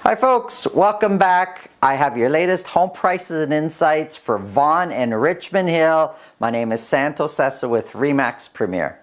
Hi folks, welcome back. I have your latest home prices and insights for Vaughan and Richmond Hill. My name is Santo Sessa with RE/MAX Premier.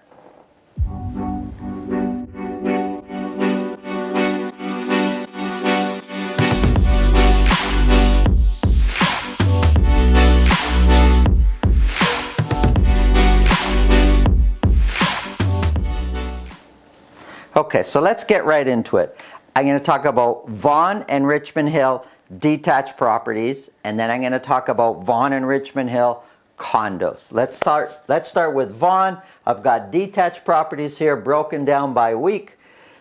Okay, so let's get right into it. I'm going to talk about Vaughan and Richmond Hill detached properties, and then I'm going to talk about Vaughan and Richmond Hill condos. Let's start with Vaughan. I've got detached properties here broken down by week.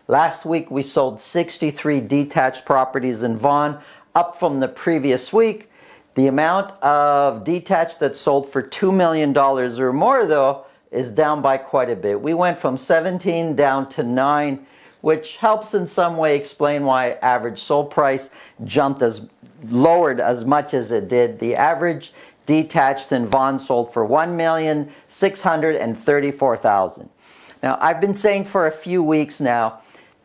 Last week we sold 63 detached properties in Vaughan, up from the previous week. The amount of detached that sold for $2 million or more, though, is down by quite a bit. We went from 17 down to 9, which helps in some way explain why average sold price lowered as much as it did. The average detached in Vaughan sold for $1,634,000. Now, I've been saying for a few weeks now,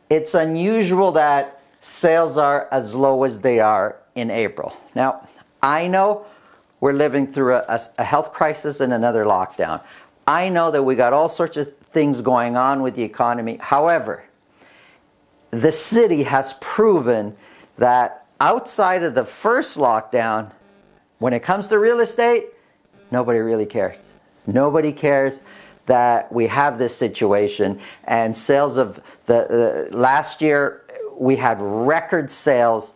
it's unusual that sales are as low as they are in April. Now, I know we're living through a health crisis and another lockdown. I know that we got all sorts of things going on with the economy. However, the city has proven that outside of the first lockdown, when it comes to real estate, nobody really cares. Nobody cares that we have this situation. And sales of the last year, we had record sales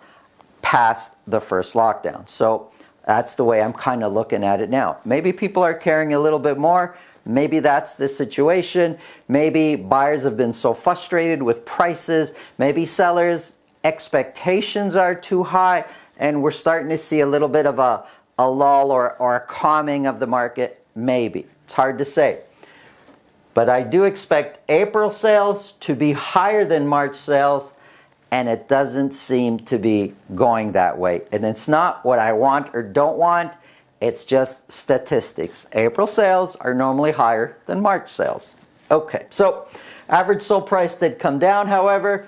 past the first lockdown. So that's the way I'm kind of looking at it now. Maybe people are caring a little bit more. Maybe that's the situation. Maybe buyers have been so frustrated with prices. Maybe sellers' expectations are too high, and we're starting to see a little bit of a lull or a calming of the market. Maybe. It's hard to say. But I do expect April sales to be higher than March sales, and it doesn't seem to be going that way. And it's not what I want or don't want. It's just statistics. April sales are normally higher than March sales. Okay, so average sold price did come down, however.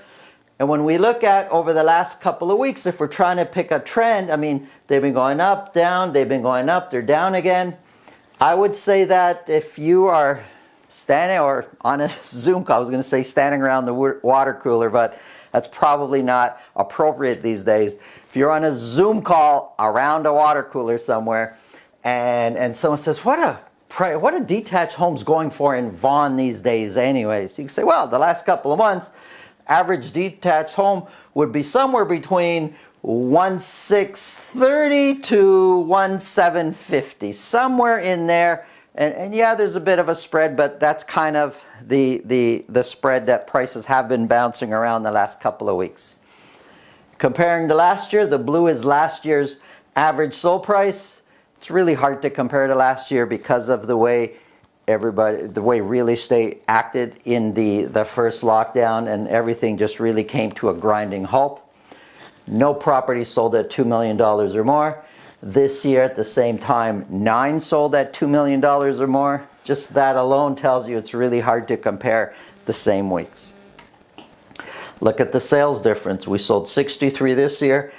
And when we look at over the last couple of weeks, if we're trying to pick a trend, I mean, they've been going up, down, they've been going up, they're down again. I would say that if you are standing or on a Zoom call, I was going to say standing around the water cooler, but that's probably not appropriate these days. If you're on a Zoom call around a water cooler somewhere and someone says, what a detached home's going for in Vaughan these days anyways? You can say, well, the last couple of months, average detached home would be somewhere between 1,630 to 1,750, somewhere in there. And yeah, there's a bit of a spread, but that's kind of the spread that prices have been bouncing around the last couple of weeks. Comparing to last year, the blue is last year's average sold price. It's really hard to compare to last year because of the way real estate acted in the first lockdown, and everything just really came to a grinding halt. No property sold at $2 million or more. This year at the same time, 9 sold at $2 million or more. Just that alone tells you it's really hard to compare the same weeks. Look at the sales difference. We sold 63 this year.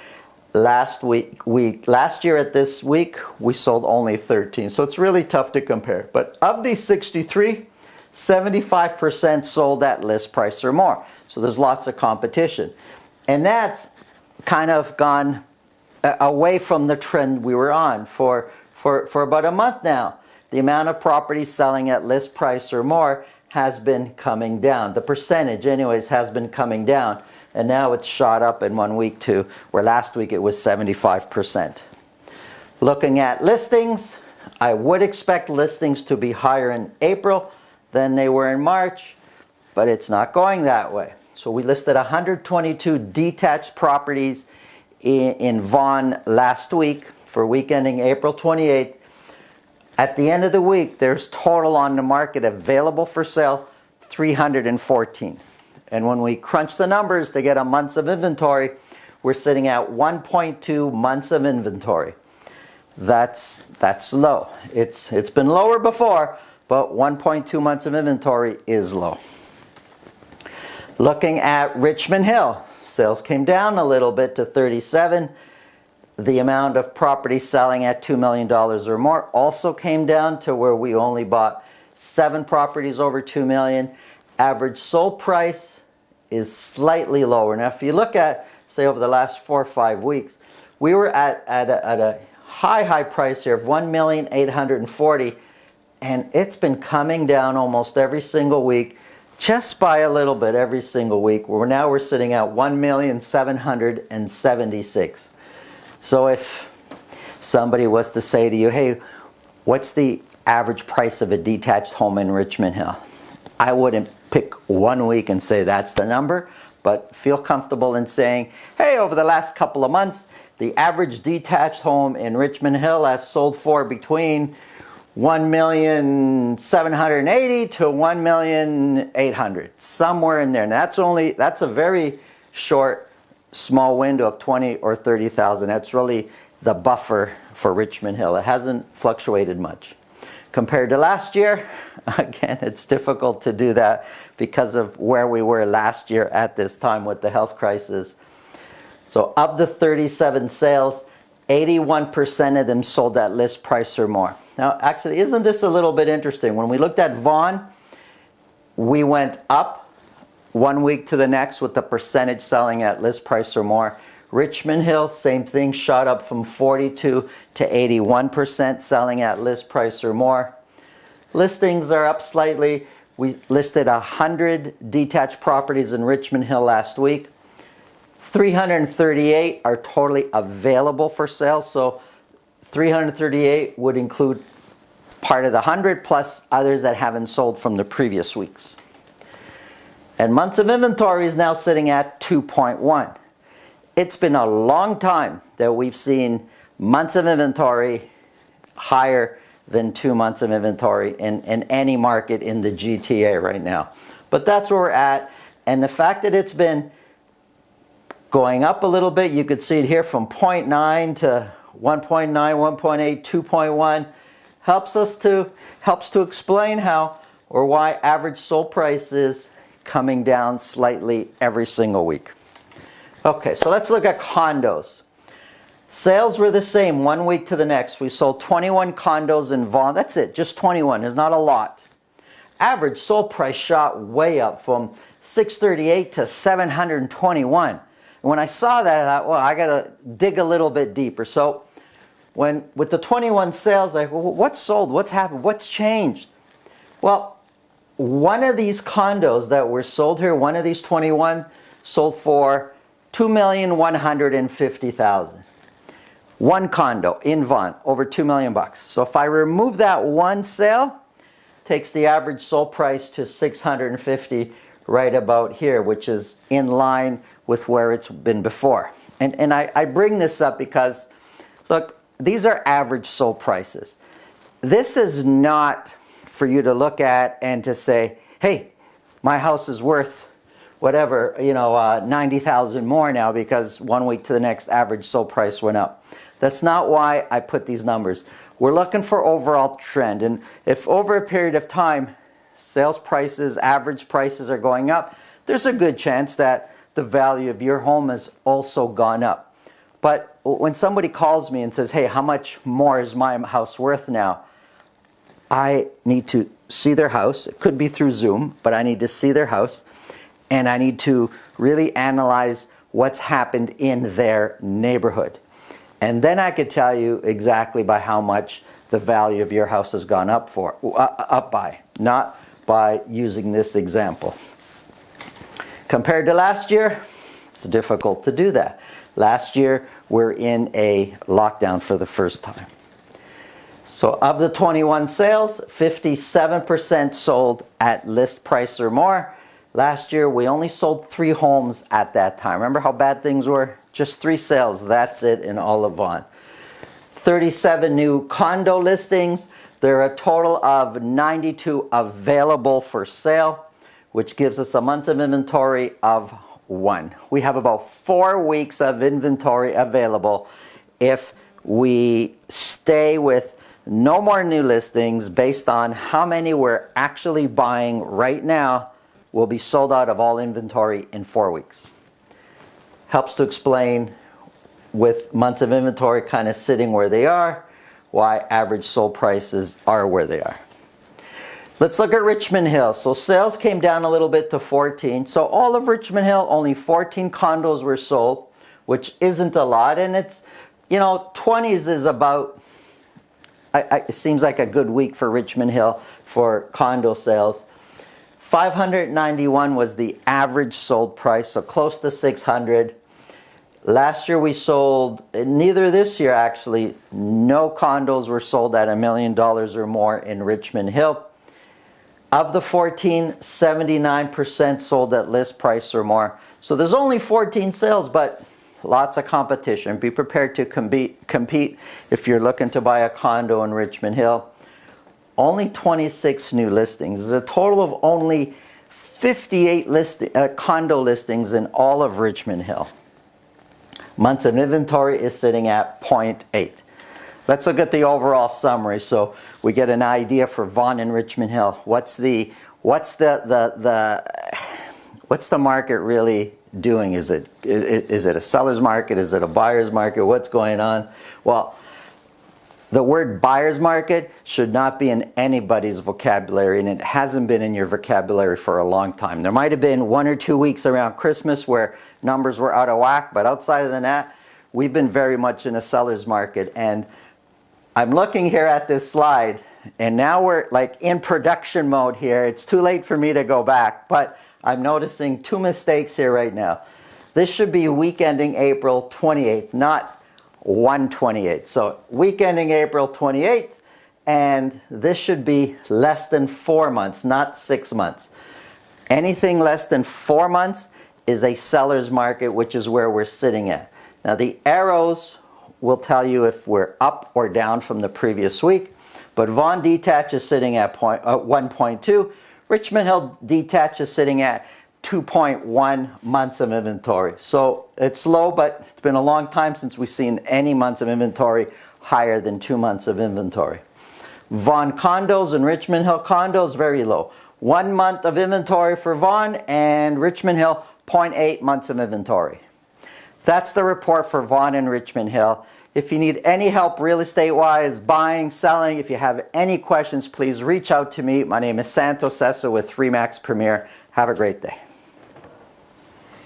Last year at this week, we sold only 13. So it's really tough to compare. But of these 63, 75% sold at list price or more. So there's lots of competition. And that's kind of gone away from the trend we were on for about a month now. The amount of properties selling at list price or more has been coming down. The percentage anyways has been coming down, and now it's shot up in 1 week to where last week it was 75%. Looking at listings, I would expect listings to be higher in April than they were in March, but it's not going that way. So we listed 122 detached properties in Vaughan last week for week ending April 28th. At the end of the week, there's total on the market available for sale 314. And when we crunch the numbers to get a months of inventory, we're sitting at 1.2 months of inventory. That's low. It's been lower before, but 1.2 months of inventory is low. Looking at Richmond Hill, sales came down a little bit to 37. The amount of property selling at $2 million or more also came down to where we only bought 7 properties over $2 million. Average sold price is slightly lower. Now, if you look at, say, over the last 4 or 5 weeks, we were at a high price here of $1,840,000, and it's been coming down almost every single week, just by a little bit every single week. We're sitting at $1,776,000. So if somebody was to say to you, hey, what's the average price of a detached home in Richmond Hill? I wouldn't pick 1 week and say that's the number, but feel comfortable in saying, hey, over the last couple of months, the average detached home in Richmond Hill has sold for between $1,780,000 to $1,800,000, somewhere in there. And that's a very short, small window of 20 or 30,000. That's really the buffer for Richmond Hill. It hasn't fluctuated much. Compared to last year, again, it's difficult to do that because of where we were last year at this time with the health crisis. So of the 37 sales, 81% of them sold at list price or more. Now, actually, isn't this a little bit interesting? When we looked at Vaughan, we went up 1 week to the next with the percentage selling at list price or more. Richmond Hill, same thing, shot up from 42 to 81% selling at list price or more. Listings are up slightly. We listed 100 detached properties in Richmond Hill last week. 338 are totally available for sale. So 338 would include part of the 100 plus others that haven't sold from the previous weeks. And months of inventory is now sitting at 2.1. It's been a long time that we've seen months of inventory higher than 2 months of inventory in any market in the GTA right now. But that's where we're at. And the fact that it's been going up a little bit, you could see it here from 0.9 to 1.9, 1.8, 2.1, helps to explain how or why average sold price is coming down slightly every single week. Okay, so let's look at condos. Sales were the same 1 week to the next. We sold 21 condos in Vaughan. That's it, just 21. There's not a lot. Average sold price shot way up from $638 to $721. And when I saw that, I thought, well, I got to dig a little bit deeper. So with the 21 sales, I go, well, what's sold? What's happened? What's changed? Well, one of these condos that were sold here, one of these 21, sold for $2,150,000. One condo in Vaughan, over $2 million. So if I remove that one sale, takes the average sold price to $650 right about here, which is in line with where it's been before. And I bring this up because, look, these are average sold prices. This is not for you to look at and to say, hey, my house is worth whatever, $90,000 more now because 1 week to the next average sold price went up. That's not why I put these numbers. We're looking for overall trend. And if over a period of time, sales prices, average prices are going up, there's a good chance that the value of your home has also gone up. But when somebody calls me and says, hey, how much more is my house worth now? I need to see their house. It could be through Zoom, but I need to see their house. And I need to really analyze what's happened in their neighborhood. And then I could tell you exactly by how much the value of your house has gone up by, not by using this example. Compared to last year, it's difficult to do that. Last year, we're in a lockdown for the first time. So of the 21 sales, 57% sold at list price or more. Last year, we only sold 3 homes at that time. Remember how bad things were? Just 3 sales, that's it in all of Vaughan. 37 new condo listings. There are a total of 92 available for sale, which gives us a month of inventory of 1. We have about 4 weeks of inventory available if we stay with no more new listings based on how many we're actually buying right now. Will be sold out of all inventory in 4 weeks. helps to explain, with months of inventory kind of sitting where they are, why average sold prices are where they are. Let's look at Richmond Hill. So sales came down a little bit to 14. So all of Richmond Hill, only 14 condos were sold, which isn't a lot. And it's, 20s is about, it seems like a good week for Richmond Hill for condo sales. 591 was the average sold price, so close to 600. Last year we sold, neither this year actually, no condos were sold at $1 million or more in Richmond Hill. Of the 14, 79% sold at list price or more. So there's only 14 sales, but lots of competition. Be prepared to compete if you're looking to buy a condo in Richmond Hill. Only 26 new listings. There's a total of only 58 condo listings in all of Richmond Hill. Months of inventory is sitting at 0.8. Let's look at the overall summary so we get an idea for Vaughan and Richmond Hill. What's the market really doing? Is it a seller's market? Is it a buyer's market? What's going on? Well, the word buyer's market should not be in anybody's vocabulary, and it hasn't been in your vocabulary for a long time. There might have been 1 or 2 weeks around Christmas where numbers were out of whack, but outside of that, we've been very much in a seller's market. And I'm looking here at this slide, and now we're like in production mode here. It's too late for me to go back, but I'm noticing 2 mistakes here right now. This should be week ending April 28th, not 1/28. So week ending April 28th, and this should be less than 4 months, not 6 months. Anything less than 4 months is a seller's market, which is where we're sitting at. Now the arrows will tell you if we're up or down from the previous week, but Vaughan Detached is sitting at 1.2. Richmond Hill Detached is sitting at 2.1 months of inventory. So it's low, but it's been a long time since we've seen any months of inventory higher than 2 months of inventory. Vaughan Condos and Richmond Hill Condos, very low. 1 month of inventory for Vaughan, and Richmond Hill, 0.8 months of inventory. That's the report for Vaughan and Richmond Hill. If you need any help real estate-wise, buying, selling, if you have any questions, please reach out to me. My name is Santo Sessa with Remax Premier. Have a great day.